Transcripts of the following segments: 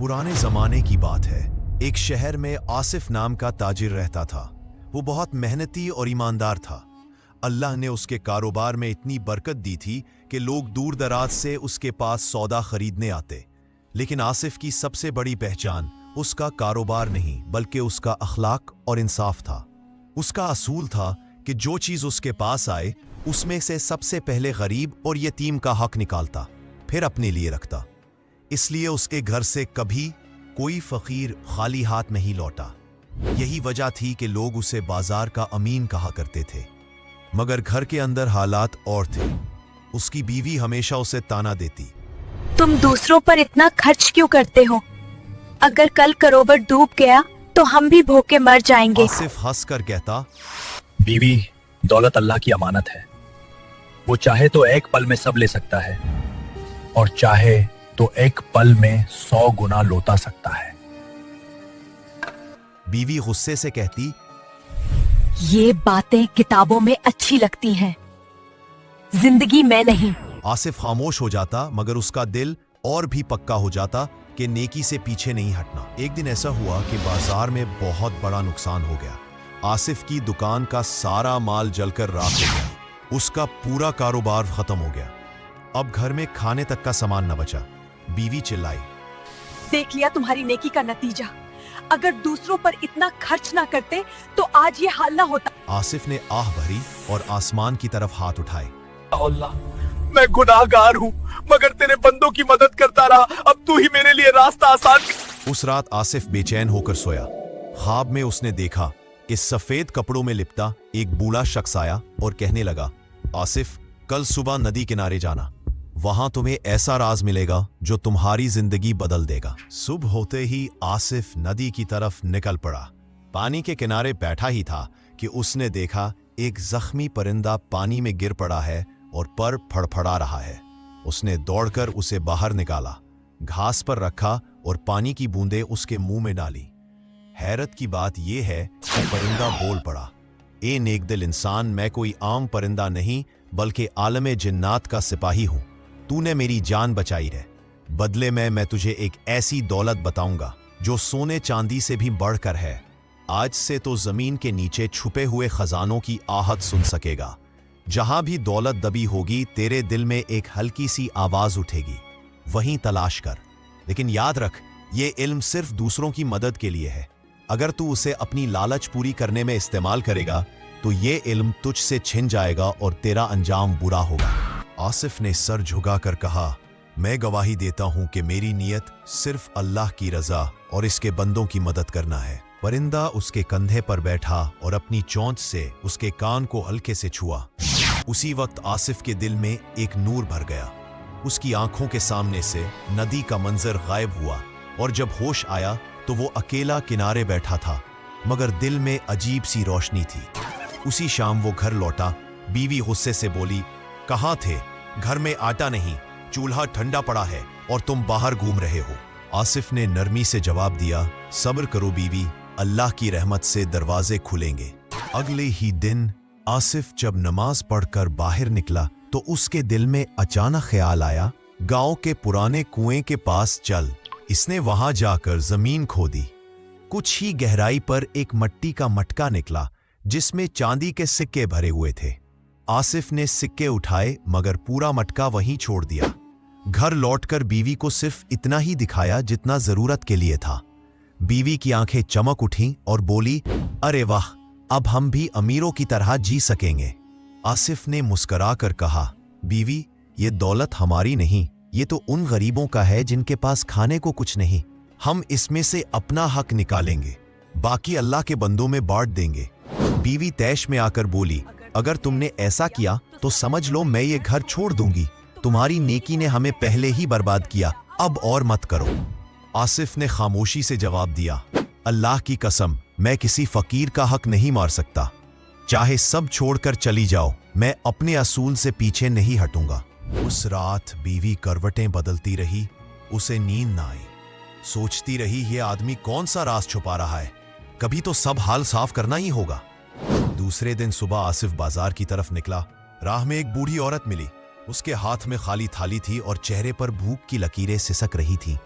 पुराने जमाने की बात है। एक शहर में आसिफ नाम का ताजिर रहता था। वो बहुत मेहनती और ईमानदार था। अल्लाह ने उसके कारोबार में इतनी बरकत दी थी कि लोग दूर दराज से उसके पास सौदा खरीदने आते। लेकिन आसिफ की सबसे बड़ी पहचान उसका कारोबार नहीं बल्कि उसका अखलाक और इंसाफ था। उसका असूल था कि जो चीज उसके पास आए उसमें से सबसे पहले गरीब और यतीम का हक निकालता, फिर अपने लिए रखता। इसलिए उसके घर से कभी कोई फकीर खाली हाथ नहीं लौटा। यही वजह थी कि लोग उसे बाजार का अमीन कहा करते थे। मगर घर के अंदर हालात और थे। उसकी बीवी हमेशा उसे ताना देती, तुम दूसरों पर इतना खर्च क्यों करते हो? अगर कल कारोबार डूब गया तो हम भी भूखे मर जाएंगे। आसिफ हंस कर कहता, बीवी, दौलत अल्लाह की अमानत है। वो चाहे तो एक पल में सब ले सकता है और चाहे तो एक पल में 100 गुना लौटा सकता है। बीवी गुस्से से कहती, ये बातें किताबों में अच्छी लगती हैं, जिंदगी में नहीं। आसिफ खामोश हो जाता, मगर उसका दिल और भी पक्का हो जाता कि नेकी से पीछे नहीं हटना। एक दिन ऐसा हुआ कि बाजार में बहुत बड़ा नुकसान हो गया। आसिफ की दुकान का सारा माल जलकर राख हो गया। उसका पूरा कारोबार खत्म हो गया। अब घर में खाने तक का सामान न बचा। बीवी चिल्लाई, देख लिया तुम्हारी नेकी का नतीजा। अगर दूसरों पर इतना खर्च ना करते तो आज ये हाल ना होता। आसिफ ने आह भरी और आसमान की तरफ हाथ उठाए। अल्लाह, मैं गुनाहगार हूँ, मगर तेरे बंदों की मदद करता रहा। अब तू ही मेरे लिए रास्ता आसान कर। उस रात आसिफ बेचैन होकर सोया। ख्वाब में उसने देखा कि सफेद कपड़ों में लिपटा एक बूढ़ा शख्स आया और कहने लगा, आसिफ, कल सुबह नदी किनारे जाना। वहां तुम्हें ऐसा राज मिलेगा जो तुम्हारी जिंदगी बदल देगा। सुबह होते ही आसिफ नदी की तरफ निकल पड़ा। पानी के किनारे बैठा ही था कि उसने देखा एक जख्मी परिंदा पानी में गिर पड़ा है और पर फड़फड़ा रहा है। उसने दौड़कर उसे बाहर निकाला, घास पर रखा और पानी की बूंदें उसके मुंह में डाली। हैरत की बात यह है कि परिंदा बोल पड़ा, ए नेकदिल इंसान, मैं कोई आम परिंदा नहीं बल्कि आलमे जिन्नात का सिपाही हूं। तूने मेरी जान बचाई है। बदले में मैं तुझे एक ऐसी दौलत बताऊंगा जो सोने चांदी से भी बढ़कर है। आज से तो जमीन के नीचे छुपे हुए खजानों की आहट सुन सकेगा। जहां भी दौलत दबी होगी तेरे दिल में एक हल्की सी आवाज उठेगी, वहीं तलाश कर। लेकिन याद रख, ये इल्म सिर्फ दूसरों की मदद के लिए है। अगर तू उसे अपनी लालच पूरी करने में इस्तेमाल करेगा तो ये इल्म तुझसे छिन जाएगा और तेरा अंजाम बुरा होगा। आसिफ ने सर झुकाकर कहा, मैं गवाही देता हूं कि मेरी नियत सिर्फ अल्लाह की रजा और इसके बंदों की मदद करना है। परिंदा उसके कंधे पर बैठा और अपनी चोंच से उसके कान को हल्के से छुआ। उसी वक्त आसिफ के दिल में एक नूर भर गया। उसकी आंखों के सामने से नदी का मंजर गायब हुआ और जब होश आया तो वो अकेला किनारे बैठा था, मगर दिल में अजीब सी रोशनी थी। उसी शाम वो घर लौटा। बीवी गुस्से से बोली, कहाँ थे? घर में आटा नहीं, चूल्हा ठंडा पड़ा है और तुम बाहर घूम रहे हो। आसिफ ने नरमी से जवाब दिया, सब्र करो बीवी, अल्लाह की रहमत से दरवाजे खुलेंगे। अगले ही दिन आसिफ जब नमाज पढ़कर बाहर निकला तो उसके दिल में अचानक ख्याल आया, गांव के पुराने कुएं के पास चल। इसने वहां जाकर जमीन खोदी। कुछ ही गहराई पर एक मिट्टी का मटका निकला जिसमें चांदी के सिक्के भरे हुए थे। आसिफ ने सिक्के उठाए मगर पूरा मटका वहीं छोड़ दिया। घर लौटकर बीवी को सिर्फ इतना ही दिखाया जितना जरूरत के लिए था। बीवी की आंखें चमक उठीं और बोली, अरे वाह, अब हम भी अमीरों की तरह जी सकेंगे। आसिफ ने मुस्कुराकर कहा, बीवी, ये दौलत हमारी नहीं, ये तो उन गरीबों का है जिनके पास खाने को कुछ नहीं। हम इसमें से अपना हक निकालेंगे, बाकी अल्लाह के बंदों में बांट देंगे। बीवी तैश में आकर बोली, अगर तुमने ऐसा किया तो समझ लो मैं ये घर छोड़ दूंगी। तुम्हारी नेकी ने हमें पहले ही बर्बाद किया, अब और मत करो। आसिफ ने खामोशी से जवाब दिया, अल्लाह की कसम, मैं किसी फकीर का हक नहीं मार सकता। चाहे सब छोड़कर चली जाओ, मैं अपने असूल से पीछे नहीं हटूंगा। उस रात बीवी करवटें बदलती रही, उसे नींद ना आई। सोचती रही, ये आदमी कौन सा राज छुपा रहा है, कभी तो सब हाल साफ करना ही होगा। दूसरे दिन सुबह आसिफ बाजार की तरफ निकला। राह में एक बूढ़ी औरत मिली। उसके हाथ में खाली थाली थी और चेहरे पर भूख की लकीरें सिसक रही थीं।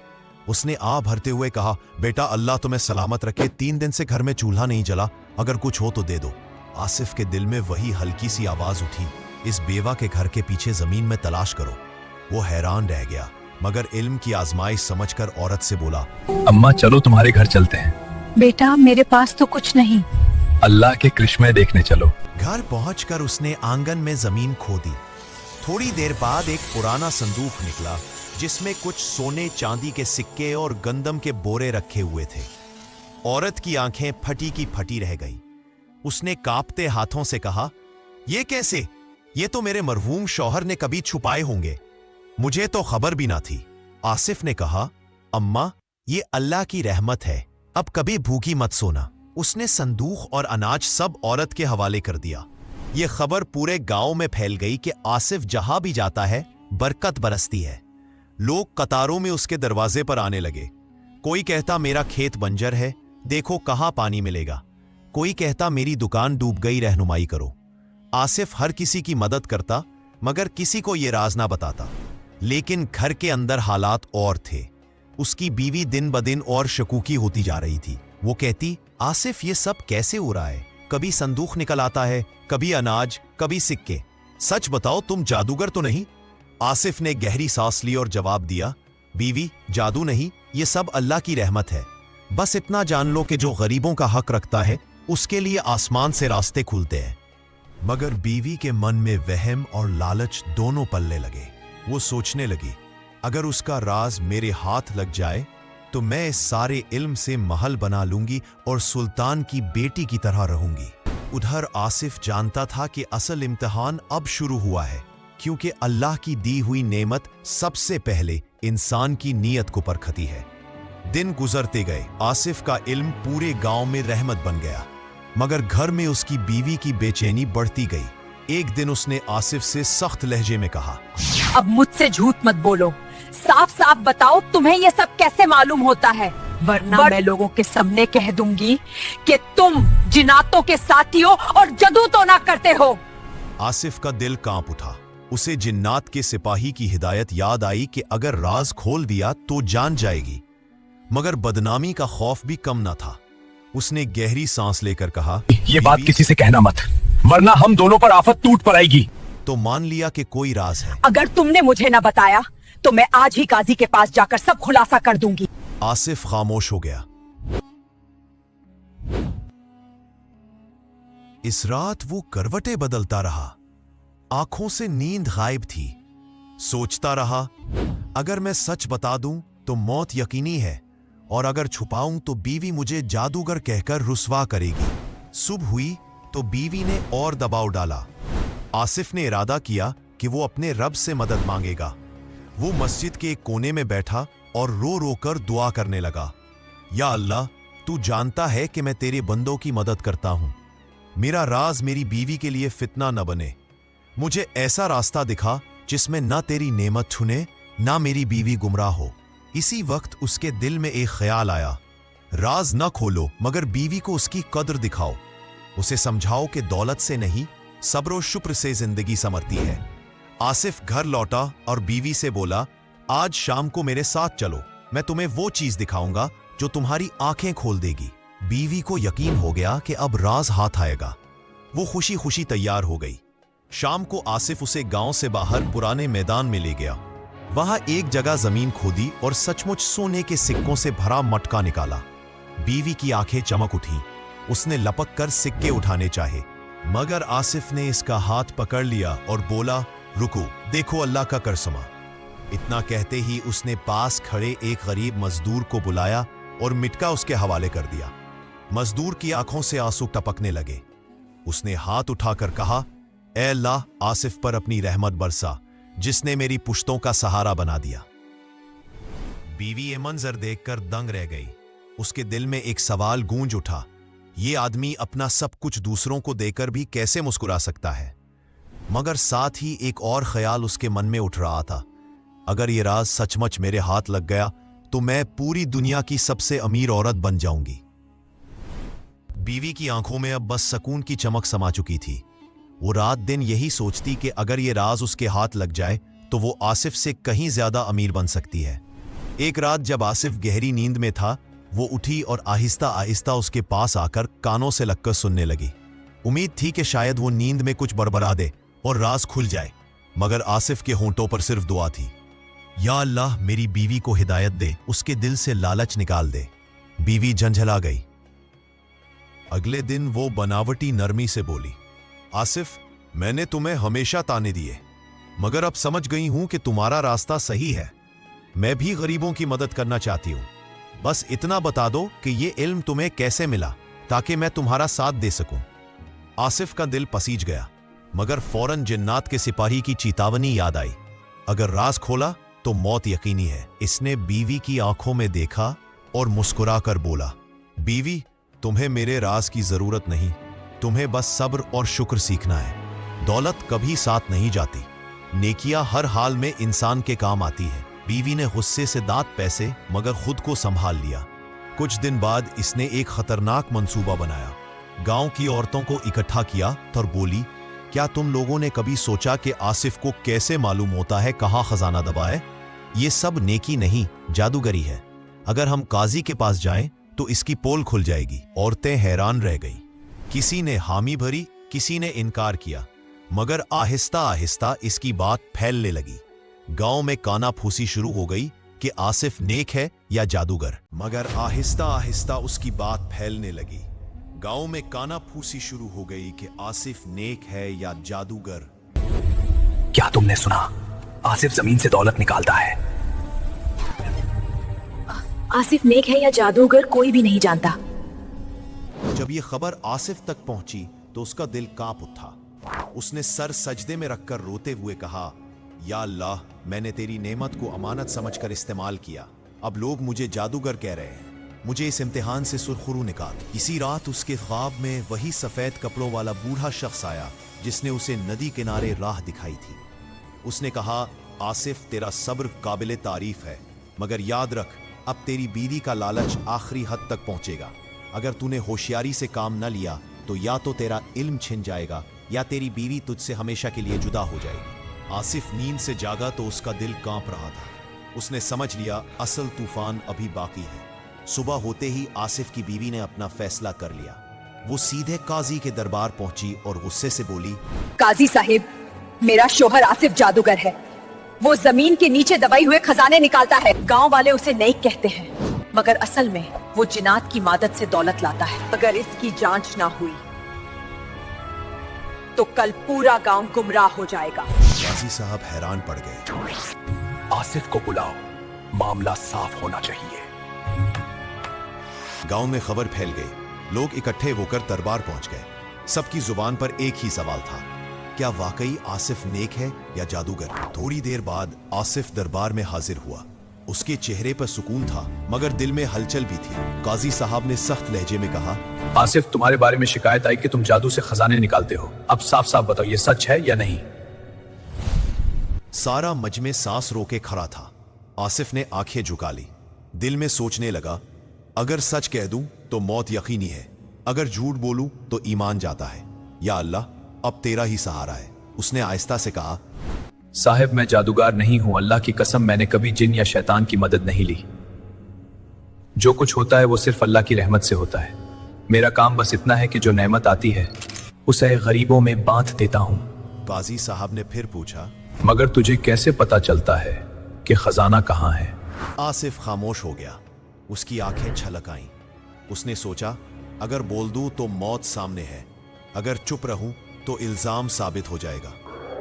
उसने आ भरते हुए कहा, बेटा अल्लाह तुम्हें सलामत रखे, 3 दिन से घर में चूल्हा नहीं जला, अगर कुछ हो तो दे दो। आसिफ के दिल में वही हल्की सी आवाज उठी, इस बेवा के घर के पीछे जमीन में तलाश करो। वो हैरान रह गया, मगर इल्म की आजमाइश समझकर औरत से बोला, अम्मा चलो तुम्हारे घर चलते हैं, बेटा मेरे पास तो कुछ नहीं। अल्लाह के करिश्मे देखने चलो। घर पहुंचकर उसने आंगन में जमीन खोदी। थोड़ी देर बाद एक पुराना संदूक निकला जिसमें कुछ सोने चांदी के सिक्के और गंदम के बोरे रखे हुए थे। औरत की आंखें फटी की फटी रह गई। उसने कांपते हाथों से कहा, ये कैसे? ये तो मेरे मरहूम शौहर ने कभी छुपाए होंगे, मुझे तो खबर भी ना थी। आसिफ ने कहा, अम्मा ये अल्लाह की रहमत है, अब कभी भूखी मत सोना। उसने संदूक और अनाज सब औरत के हवाले कर दिया। यह खबर पूरे गांव में फैल गई कि आसिफ जहां भी जाता है बरकत बरसती है। लोग कतारों में उसके दरवाजे पर आने लगे। कोई कहता मेरा खेत बंजर है, देखो कहां पानी मिलेगा। कोई कहता मेरी दुकान डूब गई, रहनुमाई करो। आसिफ हर किसी की मदद करता, मगर किसी को यह राज ना बताता। लेकिन घर के अंदर हालात और थे। उसकी बीवी दिन ब दिन और शकूकी होती जा रही थी। वो कहती, आसिफ ये सब कैसे हो रहा है? कभी संदूक निकल आता है, कभी अनाज, कभी सिक्के। सच बताओ तुम जादूगर तो नहीं? आसिफ ने गहरी सांस ली और जवाब दिया, बीवी जादू नहीं, ये सब अल्लाह की रहमत है। बस इतना जान लो कि जो गरीबों का हक रखता है उसके लिए आसमान से रास्ते खुलते हैं। मगर बीवी के मन में वहम और लालच दोनों पलने लगे। वो सोचने लगी, अगर उसका राज मेरे हाथ लग जाए तो मैं इस सारे इल्म से महल बना लूंगी और सुल्तान की बेटी की तरह रहूंगी। उधर आसिफ जानता था कि असल इम्तिहान अब शुरू हुआ है, क्योंकि अल्लाह की दी हुई नेमत सबसे पहले इंसान की नीयत को परखती है। दिन गुजरते गए, आसिफ का इल्म पूरे गांव में रहमत बन गया, मगर घर में उसकी बीवी की बेचैनी बढ़ती गई। एक दिन उसने आसिफ से सख्त लहजे में कहा, अब मुझसे झूठ मत बोलो, साफ साफ बताओ तुम्हें ये सब कैसे मालूम होता है, वरना मैं लोगों के सामने कह दूंगी कि तुम जिन्नातों के साथी हो और जादू तो ना करते हो। आसिफ का दिल कांप उठा। उसे जिन्नात के सिपाही की हिदायत याद आई कि अगर राज खोल दिया तो जान जाएगी, मगर बदनामी का खौफ भी कम न था। उसने गहरी सांस लेकर कहा, ये बात किसी से कहना मत, वरना हम दोनों पर आफत टूट पड़ेगी। तो मान लिया कि कोई राज है। अगर तुमने मुझे न बताया तो मैं आज ही काजी के पास जाकर सब खुलासा कर दूंगी। आसिफ खामोश हो गया। इस रात वो करवटें बदलता रहा, आंखों से नींद गायब थी। सोचता रहा, अगर मैं सच बता दूं तो मौत यकीनी है, और अगर छुपाऊं तो बीवी मुझे जादूगर कहकर रुस्वा करेगी। सुबह हुई तो बीवी ने और दबाव डाला। आसिफ ने इरादा किया कि वो अपने रब से मदद मांगेगा। वो मस्जिद के एक कोने में बैठा और रो रो कर दुआ करने लगा, या अल्लाह, तू जानता है कि मैं तेरे बंदों की मदद करता हूं। मेरा राज मेरी बीवी के लिए फितना न बने। मुझे ऐसा रास्ता दिखा जिसमें ना तेरी नेमत छुने, ना मेरी बीवी गुमराह हो। इसी वक्त उसके दिल में एक ख्याल आया, राज न खोलो मगर बीवी को उसकी कद्र दिखाओ। उसे समझाओ कि दौलत से नहीं, सब्र और शुक्र से जिंदगी संवरती है। आसिफ घर लौटा और बीवी से बोला, आज शाम को मेरे साथ चलो, मैं तुम्हें वो चीज दिखाऊंगा जो तुम्हारी आंखें खोल देगी। बीवी को यकीन हो गया कि अब राज हाथ आएगा। वो खुशी खुशी तैयार हो गई। शाम को आसिफ उसे गांव से बाहर पुराने मैदान में ले गया। वहां एक जगह जमीन खोदी और सचमुच सोने के सिक्कों से भरा मटका निकाला। बीवी की आंखें चमक उठी। उसने लपक कर सिक्के उठाने चाहे, मगर आसिफ ने इसका हाथ पकड़ लिया और बोला, रुको, देखो अल्लाह का करसमा। इतना कहते ही उसने पास खड़े एक गरीब मजदूर को बुलाया और मिटका उसके हवाले कर दिया। मजदूर की आंखों से आंसू टपकने लगे। उसने हाथ उठाकर कहा, ऐ अल्लाह, आसिफ पर अपनी रहमत बरसा, जिसने मेरी पुश्तों का सहारा बना दिया। बीवी ये मंजर देखकर दंग रह गई। उसके दिल में एक सवाल गूंज उठा, ये आदमी अपना सब कुछ दूसरों को देकर भी कैसे मुस्कुरा सकता है? मगर साथ ही एक और ख्याल उसके मन में उठ रहा था, अगर ये राज सचमुच मेरे हाथ लग गया तो मैं पूरी दुनिया की सबसे अमीर औरत बन जाऊंगी। बीवी की आंखों में अब बस सकून की चमक समा चुकी थी। वो रात दिन यही सोचती कि अगर ये राज उसके हाथ लग जाए तो वो आसिफ से कहीं ज्यादा अमीर बन सकती है। एक रात जब आसिफ गहरी नींद में था, वो उठी और आहिस्ता आहिस्ता उसके पास आकर कानों से लगकर सुनने लगी। उम्मीद थी कि शायद वो नींद में कुछ बड़बड़ा दे और राज खुल जाए, मगर आसिफ के होंठों पर सिर्फ दुआ थी। या अल्लाह, मेरी बीवी को हिदायत दे, उसके दिल से लालच निकाल दे। बीवी झंझला गई। अगले दिन वो बनावटी नरमी से बोली, आसिफ, मैंने तुम्हें हमेशा ताने दिए, मगर अब समझ गई हूं कि तुम्हारा रास्ता सही है। मैं भी गरीबों की मदद करना चाहती हूं। बस इतना बता दो कि ये इल्म तुम्हें कैसे मिला, ताकि मैं तुम्हारा साथ दे सकूं। आसिफ का दिल पसीज गया, मगर फौरन जिन्नात के सिपाही की चेतावनी याद आई। अगर राज खोला तो मौत यकीनी है। इसने बीवी की आंखों में देखा और मुस्कुराकर बोला, बीवी, तुम्हें मेरे राज की जरूरत नहीं, तुम्हें बस सब्र और शुक्र सीखना है। दौलत कभी साथ नहीं जाती, नेकियां हर हाल में इंसान के काम आती है। बीवी ने गुस्से से दांत पैसे, मगर खुद को संभाल लिया। कुछ दिन बाद इसने एक खतरनाक मंसूबा बनाया। गांव की औरतों को इकट्ठा किया और बोली, क्या तुम लोगों ने कभी सोचा कि आसिफ को कैसे मालूम होता है कहां खजाना दबा है? ये सब नेकी नहीं, जादूगरी है। अगर हम काजी के पास जाएं तो इसकी पोल खुल जाएगी। औरतें हैरान रह गई। किसी ने हामी भरी, किसी ने इनकार किया, मगर आहिस्ता आहिस्ता इसकी बात फैलने लगी। गांव में काना फूसी शुरू हो गई कि आसिफ नेक है या जादूगर। मगर आहिस्ता आहिस्ता उसकी बात फैलने लगी। गांव में काना फूसी शुरू हो गई कि आसिफ नेक है या जादूगर। क्या तुमने सुना? आसिफ जमीन से दौलत निकालता है। आसिफ नेक है या जादूगर कोई भी नहीं जानता। जब ये खबर आसिफ तक पहुंची तो उसका दिल कांप उठा। उसने सर सजदे में रखकर रोते हुए कहा, या अल्लाह, मैंने तेरी नेमत को अमानत समझकर इस्तेमाल किया। अब लोग मुझे जादूगर कह रहे हैं। मुझे इस इम्तिहान से सुरखरू निकाल। इसी रात उसके ख्वाब में वही सफेद कपड़ों वाला बूढ़ा शख्स आया जिसने उसे नदी किनारे राह दिखाई थी। उसने कहा, आसिफ, तेरा सब्र काबिले तारीफ है, मगर याद रख, अब तेरी बीवी का लालच आखिरी हद तक पहुंचेगा। अगर तूने होशियारी से काम न लिया तो या तो तेरा इल्म छिन जाएगा या तेरी बीवी तुझसे हमेशा के लिए जुदा हो जाएगी। आसिफ नींद से जागा तो उसका दिल कांप रहा था। उसने समझ लिया असल तूफान अभी बाकी है। सुबह होते ही आसिफ की बीवी ने अपना फैसला कर लिया। वो सीधे काजी के दरबार पहुंची और गुस्से से बोली, काजी साहिब, मेरा शोहर आसिफ जादूगर है। वो जमीन के नीचे दबाई हुए खजाने निकालता है। गांव वाले उसे नेक कहते हैं, मगर असल में वो जिन्नात की मदद से दौलत लाता है। अगर इसकी जांच ना हुई तो कल पूरा गांव गुमराह हो जाएगा। काजी साहब हैरान पड़ गए। आसिफ को बुलाओ, मामला साफ होना चाहिए। गांव में खबर फैल गई। लोग इकट्ठे होकर दरबार पहुंच गए। सबकी जुबान पर एक ही सवाल था, क्या वाकई आसिफ नेक है या जादूगर? थोड़ी देर बाद आसिफ दरबार में हाजिर हुआ। उसके चेहरे पर सुकून था, मगर दिल में हलचल भी थी। काजी साहब ने सख्त लहजे में कहा, आसिफ, तुम्हारे बारे में शिकायत आई कि तुम जादू से खजाने निकालते हो। अब साफ साफ बताओ, ये सच है या नहीं? सारा मजमे सांस रोके खड़ा था। आसिफ ने आंखें झुका ली। दिल में सोचने लगा, अगर सच कह दूं तो मौत यकीनी है, अगर झूठ बोलूं तो ईमान जाता है। या अल्लाह, अब तेरा ही सहारा है। उसने आहिस्ता से कहा, साहिब, मैं जादूगर नहीं हूं। अल्लाह की कसम, मैंने कभी जिन या शैतान की मदद नहीं ली। जो कुछ होता है वो सिर्फ अल्लाह की रहमत से होता है। मेरा काम बस इतना है कि जो नेमत आती है उसे गरीबों में बांट देता हूं। काजी साहब ने फिर पूछा, मगर तुझे कैसे पता चलता है कि खजाना कहाँ है? आसिफ खामोश हो गया। उसकी आंखें छलक आईं। उसने सोचा, अगर बोल दूं तो मौत सामने है, अगर चुप रहूं तो इल्जाम साबित हो जाएगा।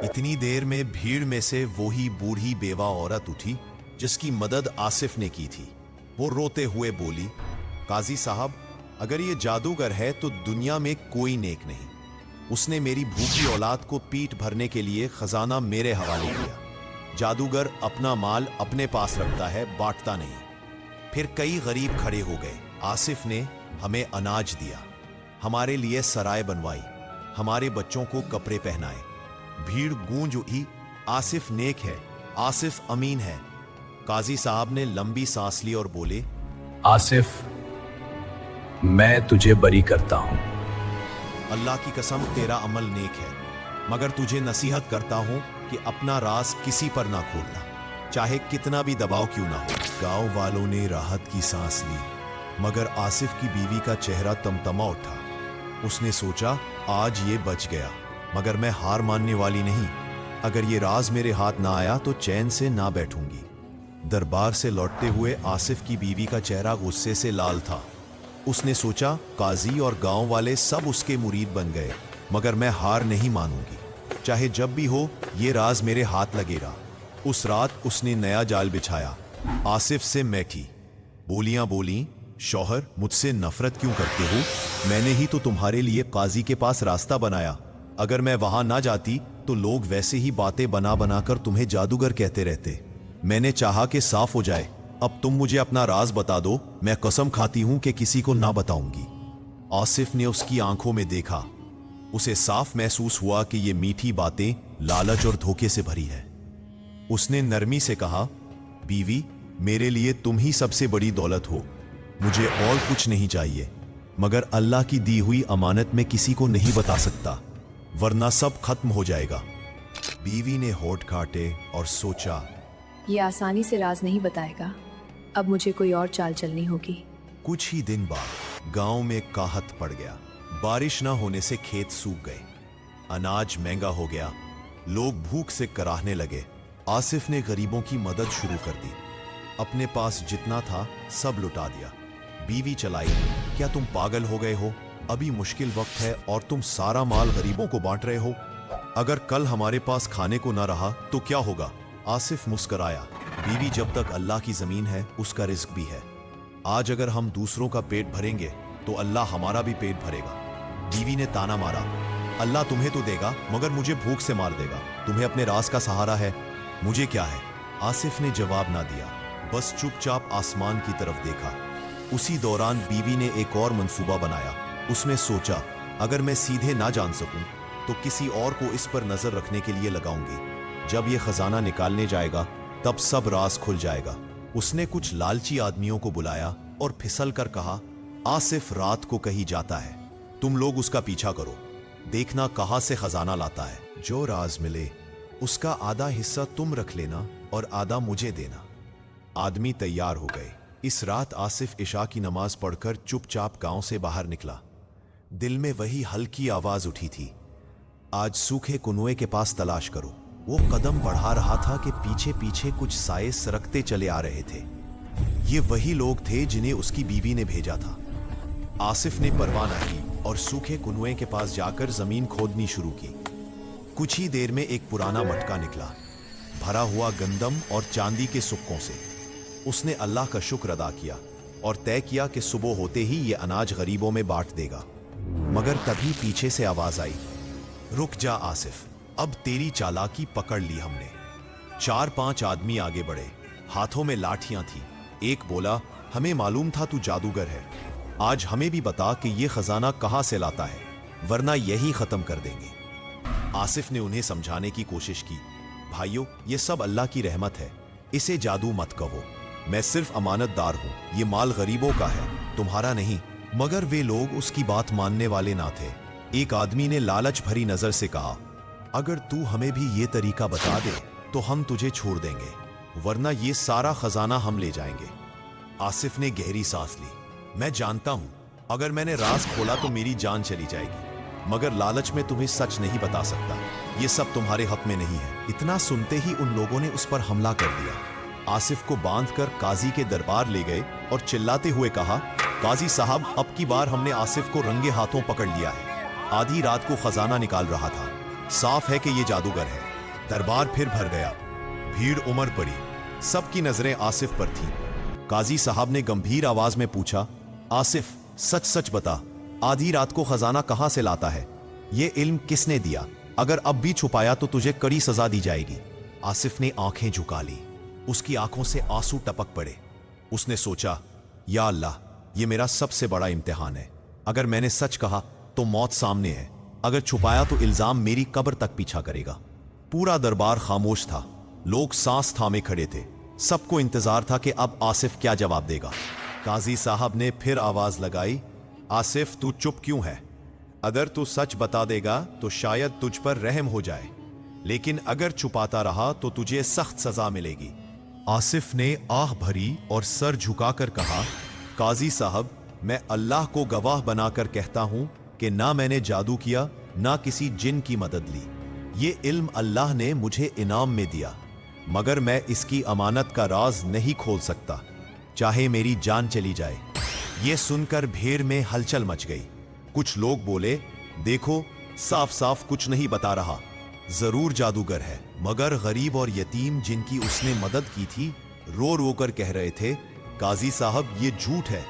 इतनी देर में भीड़ में से वही बूढ़ी बेवा औरत उठी जिसकी मदद आसिफ ने की थी। वो रोते हुए बोली, काजी साहब, अगर ये जादूगर है तो दुनिया में कोई नेक नहीं। उसने मेरी भूखी औलाद को पीठ भरने के लिए खजाना मेरे हवाले किया। जादूगर अपना माल अपने पास रखता है, बांटता नहीं। फिर कई गरीब खड़े हो गए। आसिफ ने हमें अनाज दिया, हमारे लिए सराय बनवाई, हमारे बच्चों को कपड़े पहनाए। भीड़ गूंज उठी, आसिफ नेक है, आसिफ अमीन है। काजी साहब ने लंबी सांस ली और बोले, आसिफ, मैं तुझे बरी करता हूं। अल्लाह की कसम, तेरा अमल नेक है, मगर तुझे नसीहत करता हूं कि अपना राज किसी पर ना खोलना, चाहे कितना भी दबाव क्यों ना हो। गांव वालों ने राहत की सांस ली, मगर आसिफ की बीवी का चेहरा तमतमा उठा। उसने सोचा, आज ये बच गया, मगर मैं हार मानने वाली नहीं। अगर ये राज मेरे हाथ ना आया तो चैन से ना बैठूंगी। दरबार से लौटते हुए आसिफ की बीवी का चेहरा गुस्से से लाल था। उसने सोचा, काजी और गांव वाले सब उसके मुरीद बन गए, मगर मैं हार नहीं मानूंगी। चाहे जब भी हो, ये राज मेरे हाथ लगेगा। उस रात उसने नया जाल बिछाया। आसिफ से मैठी बोलियां बोली, शौहर, मुझसे नफरत क्यों करते हो? मैंने ही तो तुम्हारे लिए काजी के पास रास्ता बनाया। अगर मैं वहां ना जाती तो लोग वैसे ही बातें बना बना कर तुम्हें जादूगर कहते रहते। मैंने चाहा कि साफ हो जाए। अब तुम मुझे अपना राज बता दो, मैं कसम खाती हूं कि किसी को ना बताऊंगी। आसिफ ने उसकी आंखों में देखा। उसे साफ महसूस हुआ कि ये मीठी बातें लालच और धोखे से भरी है। उसने नरमी से कहा, बीवी, मेरे लिए तुम ही सबसे बड़ी दौलत हो। मुझे और कुछ नहीं चाहिए, मगर अल्लाह की दी हुई अमानत में किसी को नहीं बता सकता, वरना सब खत्म हो जाएगा। बीवी ने होठ काटे और सोचा, ये आसानी से राज नहीं बताएगा। अब मुझे कोई और चाल चलनी होगी। कुछ ही दिन बाद गांव में काहत पड़ गया। बारिश न होने से खेत सूख गए, अनाज महंगा हो गया, लोग भूख से कराहने लगे। आसिफ ने गरीबों की मदद शुरू कर दी। अपने पास जितना था सब लुटा दिया। बीवी चलाई, क्या तुम पागल हो गए हो? अभी मुश्किल वक्त है और तुम सारा माल गरीबों को बांट रहे हो। अगर कल हमारे पास खाने को ना रहा तो क्या होगा? आसिफ मुस्कराया। बीवी, जब तक अल्लाह की जमीन है उसका रिस्क भी है। आज अगर हम दूसरों का पेट भरेंगे तो अल्लाह हमारा भी पेट भरेगा। बीवी ने ताना मारा, अल्लाह तुम्हें तो देगा मगर मुझे भूख से मार देगा। तुम्हें अपने राज का सहारा है, मुझे क्या है? आसिफ ने जवाब ना दिया, बस चुपचाप आसमान की तरफ देखा। उसी दौरान बीवी ने एक और मंसूबा बनाया। उसने सोचा, अगर मैं सीधे ना जान सकूं तो किसी और को इस पर नजर रखने के लिए लगाऊंगी। जब ये खजाना निकालने जाएगा तब सब राज खुल जाएगा। उसने कुछ लालची आदमियों को बुलाया और फिसल कर कहा, आसिफ रात को कहीं जाता है, तुम लोग उसका पीछा करो, देखना कहां से खजाना लाता है। जो राज मिले उसका आधा हिस्सा तुम रख लेना और आधा मुझे देना। आदमी तैयार हो गए। इस रात आसिफ इशा की नमाज पढ़कर चुपचाप गांव से बाहर निकला। दिल में वही हल्की आवाज उठी थी, आज सूखे कुनुए के पास तलाश करो। वो कदम बढ़ा रहा था कि पीछे पीछे कुछ साए सरकते चले आ रहे थे। ये वही लोग थे जिन्हें उसकी बीवी ने भेजा था। आसिफ ने परवाह न की और सूखे कुनुए के पास जाकर जमीन खोदनी शुरू की। कुछ ही देर में एक पुराना मटका निकला, भरा हुआ गंदम और चांदी के सुक्कों से। उसने अल्लाह का शुक्र अदा किया और तय किया कि सुबह होते ही ये अनाज गरीबों में बांट देगा। मगर तभी पीछे से आवाज आई, रुक जा आसिफ, अब तेरी चालाकी पकड़ ली हमने। 4-5 आदमी आगे बढ़े, हाथों में लाठियां थी। एक बोला, हमें मालूम था तू जादूगर है, आज हमें भी बता कि ये खजाना कहां से लाता है, वरना यही खत्म कर देंगे। आसिफ ने उन्हें समझाने की कोशिश की, भाइयों, ये सब अल्लाह की रहमत है, इसे जादू मत कहो। मैं सिर्फ अमानतदार हूं, ये माल गरीबों का है, तुम्हारा नहीं। मगर वे लोग उसकी बात मानने वाले ना थे। एक आदमी ने लालच भरी नजर से कहा, अगर तू हमें भी ये तरीका बता दे तो हम तुझे छोड़ देंगे, वरना ये सारा खजाना हम ले जाएंगे। आसिफ ने गहरी सांस ली, मैं जानता हूं अगर मैंने राज खोला तो मेरी जान चली जाएगी, मगर लालच में तुम्हें सच नहीं बता सकता। ये सब तुम्हारे हक में नहीं है। इतना सुनते ही उन लोगों ने उस पर हमला कर दिया। आसिफ को बांधकर काजी के दरबार ले गए और चिल्लाते हुए कहा, काजी साहब, अब की बार हमने आसिफ को रंगे हाथों पकड़ लिया है। आधी रात को खजाना निकाल रहा था, साफ है कि ये जादूगर है। दरबार फिर भर गया, भीड़ उमड़ पड़ी, सबकी नजरें आसिफ पर थीं। काजी साहब ने गंभीर आवाज में पूछा, आसिफ, सच सच बता, आधी रात को खजाना कहां से लाता है? ये इल्म किसने दिया? अगर अब भी छुपाया तो तुझे कड़ी सजा दी जाएगी। आसिफ ने आंखें झुका ली, उसकी आंखों से आंसू टपक पड़े। उसने सोचा, या अल्लाह, ये मेरा सबसे बड़ा इम्तिहान है। अगर मैंने सच कहा तो मौत सामने है, अगर छुपाया तो इल्जाम मेरी कब्र तक पीछा करेगा। पूरा दरबार खामोश था, लोग सांस थामे खड़े थे। सबको इंतजार था कि अब आसिफ क्या जवाब देगा। काजी साहब ने फिर आवाज लगाई, आसिफ, तू चुप क्यों है? अगर तू सच बता देगा तो शायद तुझ पर रहम हो जाए, लेकिन अगर छुपाता रहा तो तुझे सख्त सजा मिलेगी। आसिफ ने आह भरी और सर झुकाकर कहा, काजी साहब, मैं अल्लाह को गवाह बनाकर कहता हूं कि ना मैंने जादू किया, ना किसी जिन की मदद ली। ये इल्म अल्लाह ने मुझे इनाम में दिया, मगर मैं इसकी अमानत का राज नहीं खोल सकता, चाहे मेरी जान चली जाए। ये सुनकर भीड़ में हलचल मच गई। कुछ लोग बोले, देखो, साफ साफ कुछ नहीं बता रहा, जरूर जादूगर है। मगर गरीब और यतीम जिनकी उसने मदद की थी रो रो कर कह रहे थे, काजी साहब, ये झूठ है।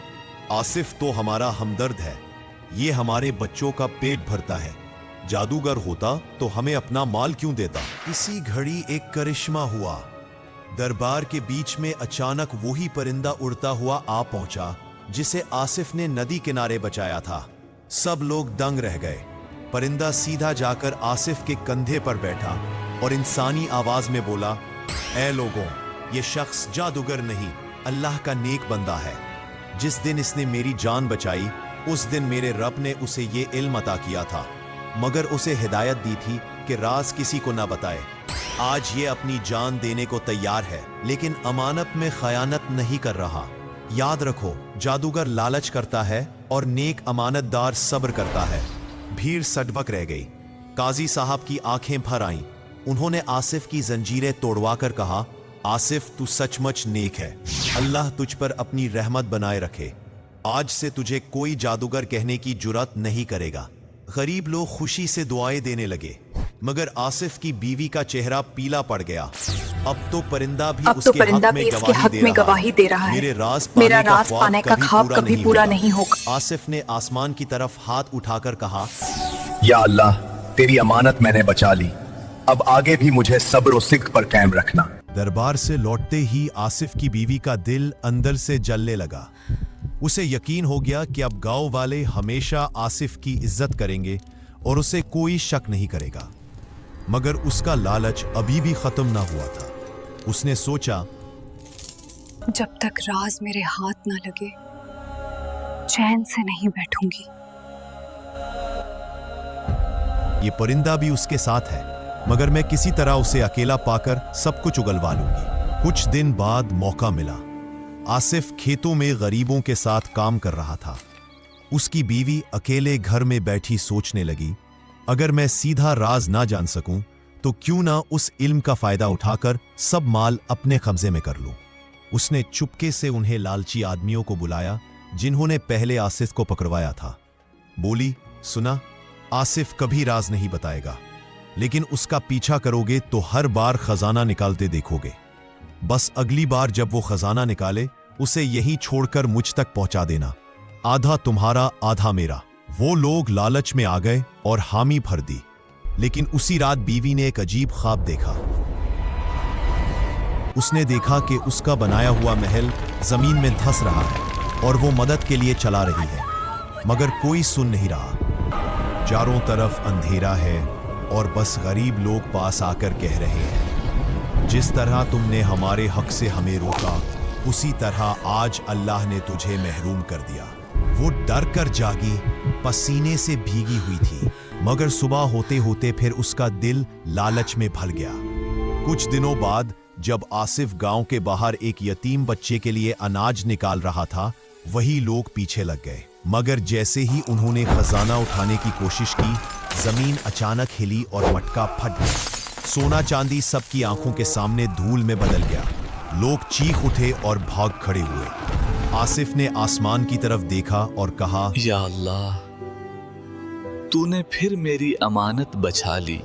आसिफ तो हमारा हमदर्द है, ये हमारे बच्चों का पेट भरता है। जादूगर होता तो हमें अपना माल क्यों देता। इसी घड़ी एक करिश्मा हुआ। दरबार के बीच में अचानक वही परिंदा उड़ता हुआ आ पहुंचा जिसे आसिफ ने नदी किनारे बचाया था। सब लोग दंग रह गए। परिंदा सीधा जाकर आसिफ के कंधे पर बैठा और इंसानी आवाज में बोला, ऐ लोगों, ये शख्स जादूगर नहीं, अल्लाह का नेक बंदा है। जिस दिन इसने मेरी जान बचाई, उस दिन मेरे रब ने उसे ये इल्म अता किया था, मगर उसे हिदायत दी थी कि राज किसी को ना बताए। आज ये अपनी जान देने को तैयार है, लेकिन अमानत में खयानत नहीं कर रहा। याद रखो, जादूगर लालच करता है और नेक अमानतदार सब्र करता है। भीड़ सटबक रह गई। काजी साहब की आंखें भर आईं। उन्होंने आसिफ की जंजीरें तोड़वा कर कहा, आसिफ, तू सचमुच नेक है, अल्लाह तुझ पर अपनी रहमत बनाए रखे। आज से तुझे कोई जादूगर कहने की जुर्रत नहीं करेगा। गरीब लोग खुशी से दुआएं देने लगे, मगर आसिफ की बीवी का चेहरा पीला पड़ गया। अब तो परिंदा भी इसके हक में गवाही दे रहा है। मेरा राज पाने का ख्वाब कभी पूरा नहीं होगा। आसिफ ने आसमान की तरफ हाथ उठाकर कहा, या अल्लाह, तेरी अमानत मैंने बचा ली, अब आगे भी मुझे सब्र और सिद्क पर कायम रखना। दरबार से लौटते ही आसिफ की बीवी का दिल अंदर से जलने लगा। उसे यकीन हो गया कि अब गांव वाले हमेशा आसिफ की इज्जत करेंगे और उसे कोई शक नहीं करेगा। मगर उसका लालच अभी भी खत्म ना हुआ था। उसने सोचा, जब तक राज मेरे हाथ ना लगे, चैन से नहीं बैठूंगी। ये परिंदा भी उसके साथ है, मगर मैं किसी तरह उसे अकेला पाकर सब कुछ उगलवा लूंगी। कुछ दिन बाद मौका मिला। आसिफ खेतों में गरीबों के साथ काम कर रहा था। उसकी बीवी अकेले घर में बैठी सोचने लगी, अगर मैं सीधा राज ना जान सकूं तो क्यों ना उस इल्म का फायदा उठाकर सब माल अपने कब्जे में कर लूं। उसने चुपके से उन्हें लालची आदमियों को बुलाया जिन्होंने पहले आसिफ को पकड़वाया था। बोली, सुना, आसिफ कभी राज नहीं बताएगा, लेकिन उसका पीछा करोगे तो हर बार खजाना निकालते देखोगे। बस अगली बार जब वो खजाना निकाले, उसे यहीं छोड़कर मुझ तक पहुंचा देना। आधा तुम्हारा, आधा मेरा। वो लोग लालच में आ गए और हामी भर दी। लेकिन उसी रात बीवी ने एक अजीब ख्वाब देखा। उसने देखा कि उसका बनाया हुआ महल जमीन में धंस रहा है और वो मदद के लिए चला रही है, मगर कोई सुन नहीं रहा। चारों तरफ अंधेरा है और बस गरीब लोग पास आकर कह रहे हैं, जिस तरह तुमने हमारे हक से हमें रोका, उसी तरह आज अल्लाह ने तुझे महरूम कर दिया। वो डर कर जागी, पसीने से भीगी हुई थी, मगर सुबह होते होते फिर उसका दिल लालच में भर गया। कुछ दिनों बाद जब आसिफ गांव के बाहर एक यतीम बच्चे के लिए अनाज निकाल रहा था, वही लोग पीछे लग गए। मगर जैसे ही उन्होंने खजाना उठाने की कोशिश की, जमीन अचानक हिली और मटका फट गया। सोना चांदी सबकी आंखों के सामने धूल में बदल गया। लोग चीख उठे और भाग खड़े हुए। आसिफ ने आसमान की तरफ देखा और कहा, या अल्लाह, तूने फिर मेरी अमानत बचा ली।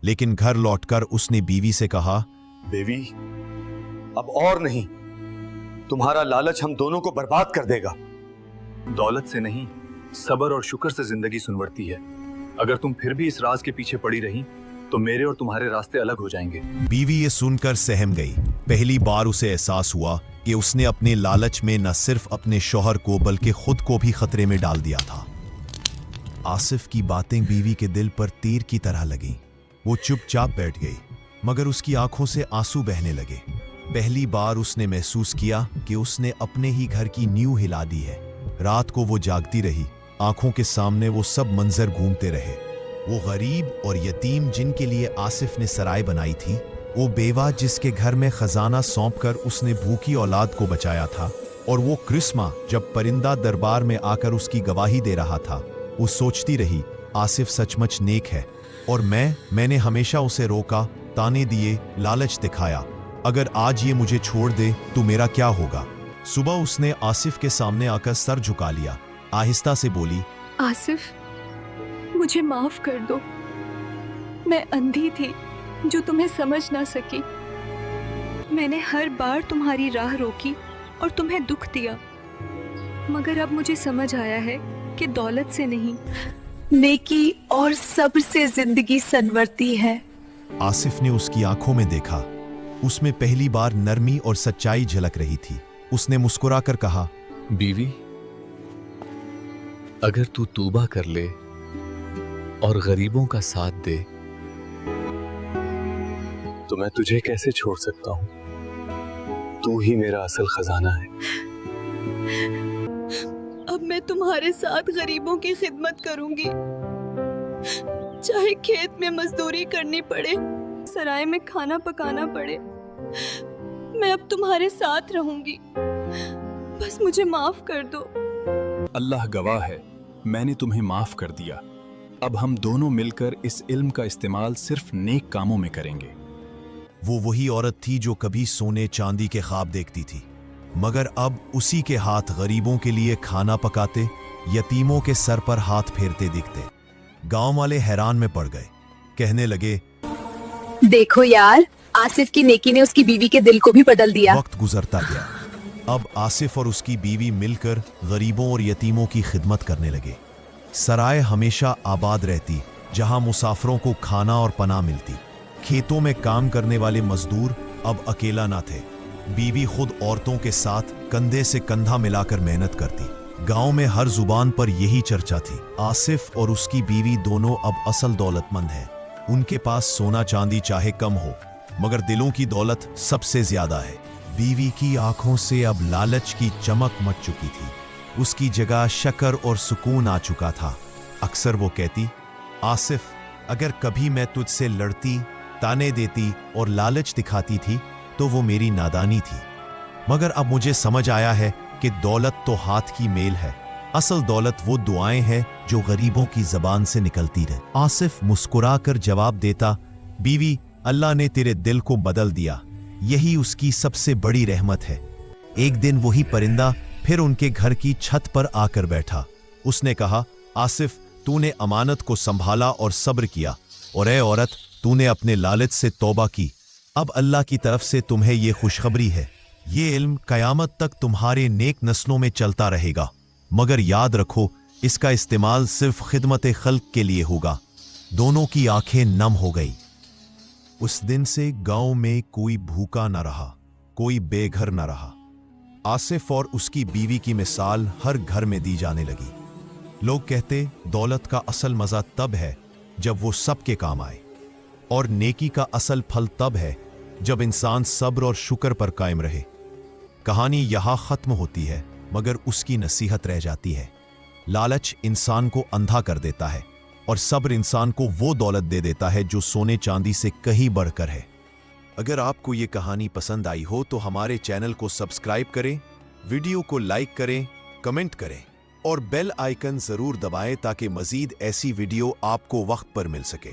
लेकिन घर लौटकर उसने बीवी से कहा, बेवी, अब और नहीं, तुम्हारा लालच हम दोनों को बर्बाद कर देगा। दौलत से नहीं, सब्र और शुक्र से जिंदगी सुनवरती है। अगर तुम फिर भी इस राज के पीछे पड़ी रही तो मेरे और तुम्हारे रास्ते अलग हो जाएंगे। बीवी ये सुनकर सहम गई। पहली बार उसे एहसास हुआ कि उसने अपने लालच में न सिर्फ अपने शौहर को बल्कि खुद को भी खतरे में डाल दिया था। आसिफ की बातें बीवी के दिल पर तीर की तरह लगी। वो चुपचाप बैठ गई, मगर उसकी आंखों से आंसू बहने लगे। पहली बार उसने महसूस किया कि उसने अपने ही घर की नींव हिला दी है। रात को वो जागती रही, आंखों के सामने वो सब मंजर घूमते रहे। वो गरीब और यतीम जिनके लिए आसिफ ने सराय बनाई थी, वो बेवा जिसके घर में खजाना सौंपकर उसने भूखी औलाद को बचाया था, और वो क्रिस्मा जब परिंदा दरबार में आकर उसकी गवाही दे रहा था, वो सोचती रही आसिफ सचमुच नेक है। और मैंने हमेशा उसे रोका, ताने दिए, लालच दिखाया। अगर आज ये मुझे छोड़ दे तो मेरा क्या होगा। सुबह उसने आसिफ के सामने आकर सर झुका लिया, आहिस्ता से बोली, आसिफ, मुझे माफ कर दो। मैं अंधी थी जो तुम्हें समझ ना सकी। मैंने हर बार तुम्हारी राह रोकी और तुम्हें दुख दिया, मगर अब मुझे समझ आया है कि दौलत से नहीं, नेकी और सब्र से जिंदगी संवरती है। आसिफ ने उसकी आंखों में देखा, उसमें पहली बार नरमी और सच्चाई झलक रही थी। उसने मुस्कुराकर कहा, बीवी, अगर तू तौबा कर ले और गरीबों का साथ दे तो मैं तुझे कैसे छोड़ सकता हूं। तू ही मेरा असल खजाना है। अब मैं तुम्हारे साथ गरीबों की खिदमत करूंगी, चाहे खेत में मजदूरी करनी पड़े, सराय में खाना पकाना पड़े। मैं अब तुम्हारे साथ रहूंगी, बस मुझे माफ कर दो। अल्लाह गवाह है, मैंने तुम्हें माफ कर दिया। अब हम दोनों मिलकर इस इल्म का इस्तेमाल सिर्फ नेक कामों में करेंगे। वो वही औरत थी जो कभी सोने चांदी के ख्वाब देखती थी, मगर अब उसी के हाथ गरीबों के लिए खाना पकाते, यतीमों के सर पर हाथ फेरते दिखते। गांव वाले हैरान में पड़ गए, कहने लगे, देखो यार, आसिफ की नेकी ने उसकी बीवी के दिल को भी बदल दिया। वक्त गुजरता गया। अब आसिफ और उसकी बीवी मिलकर गरीबों और यतीमों की खिदमत करने लगे। सराय हमेशा आबाद रहती, जहां मुसाफिरों को खाना और पनाह मिलती। खेतों में काम करने वाले मजदूर अब अकेला ना थे। बीवी खुद औरतों के साथ कंधे से कंधा मिलाकर मेहनत करती। गांव में हर जुबान पर यही चर्चा थी, आसिफ और उसकी बीवी दोनों अब असल दौलतमंद हैं। उनके पास सोना चांदी चाहे कम हो, मगर दिलों की दौलत सबसे ज्यादा है। बीवी की आंखों से अब लालच की चमक मच चुकी थी, उसकी जगह शक्र और सुकून आ चुका था। अक्सर वो कहती, आसिफ, अगर कभी मैं तुझसे लड़ती, ताने देती और लालच दिखाती थी तो वो मेरी नादानी थी, मगर अब मुझे समझ आया है कि दौलत तो हाथ की मेल है, असल दौलत वो दुआएं हैं जो गरीबों की जबान से निकलती रहे। आसिफ मुस्कुराकर जवाब देता, बीवी, अल्लाह ने तेरे दिल को बदल दिया, यही उसकी सबसे बड़ी रहमत है। एक दिन वही परिंदा फिर उनके घर की छत पर आकर बैठा। उसने कहा, आसिफ, तूने अमानत को संभाला और सब्र किया, और ए औरत, तूने अपने लालच से तौबा की। अब अल्लाह की तरफ से तुम्हें ये खुशखबरी है, ये इल्म कयामत तक तुम्हारे नेक नस्लों में चलता रहेगा, मगर याद रखो, इसका इस्तेमाल सिर्फ खिदमत खल्क के लिए होगा। दोनों की आंखें नम हो गई। उस दिन से गांव में कोई भूखा न रहा, कोई बेघर न रहा। आसिफ और उसकी बीवी की मिसाल हर घर में दी जाने लगी। लोग कहते, दौलत का असल मजा तब है जब वो सबके काम आए, और नेकी का असल फल तब है जब इंसान सब्र और शुक्र पर कायम रहे। कहानी यहां खत्म होती है, मगर उसकी नसीहत रह जाती है। लालच इंसान को अंधा कर देता है, और सब्र इंसान को वो दौलत दे देता है जो सोने चांदी से कहीं बढ़कर है। अगर आपको ये कहानी पसंद आई हो तो हमारे चैनल को सब्सक्राइब करें, वीडियो को लाइक करें, कमेंट करें और बेल आइकन जरूर दबाएं ताकि मजीद ऐसी वीडियो आपको वक्त पर मिल सके।